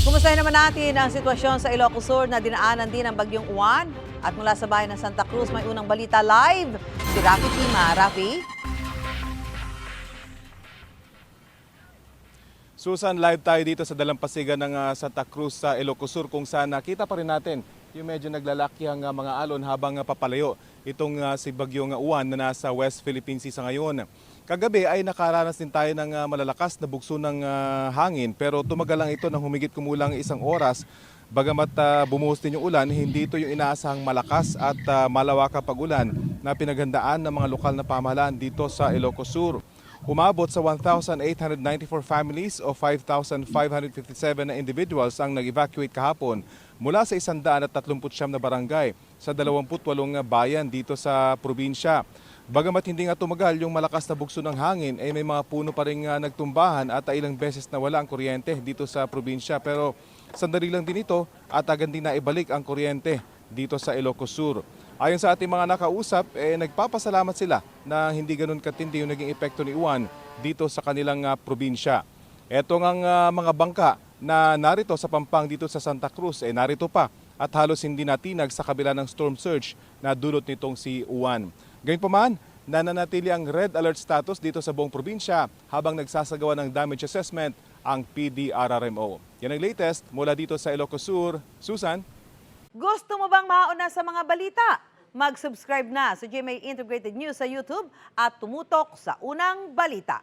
Kumustahin naman natin ang sitwasyon sa Ilocos Sur na dinaanan din ng bagyong Uwan. At mula sa bayan ng Santa Cruz, may unang balita live. Si Rafi Tima. Rafi? Susan, live tayo dito sa dalampasigan ng Santa Cruz sa Ilocos Sur kung saan nakita pa rin natin yung medyo naglalakyang mga alon habang papalayo itong si bagyong Uwan na nasa West Philippine Sea sa ngayon. Kagabi ay nakaranas din tayo ng malalakas na bugso ng hangin pero tumagal lang ito ng humigit kumulang 1 oras. Bagamat bumuhos din yung ulan, hindi ito yung inaasahang malakas at malawakang pag-ulan na pinaghandaan ng mga lokal na pamahalaan dito sa Ilocos Sur. Umabot sa 1,894 families o 5,557 na individuals ang nag-evacuate kahapon mula sa 139 na barangay sa 28 bayan dito sa probinsya. Bagamat hindi nga tumagal yung malakas na bugso ng hangin, ay may mga puno pa rin nagtumbahan at ilang beses nawala ang kuryente dito sa probinsya. Pero sandali lang din ito at agad din naibalik ang kuryente dito sa Ilocos Sur. Ayon sa ating mga nakausap, nagpapasalamat sila na hindi ganun katindi yung naging epekto ni Uwan dito sa kanilang probinsya. Ito ang mga bangka na narito sa Pampang dito sa Santa Cruz, narito pa at halos hindi natinag sa kabila ng storm surge na dulot nitong si Uwan. Gayunpaman, nananatili ang red alert status dito sa buong probinsya habang nagsasagawa ng damage assessment ang PDRRMO. Yan ang latest mula dito sa Ilocos Sur. Susan? Gusto mo bang mauna sa mga balita? Mag-subscribe na sa GMA Integrated News sa YouTube at tumutok sa unang balita.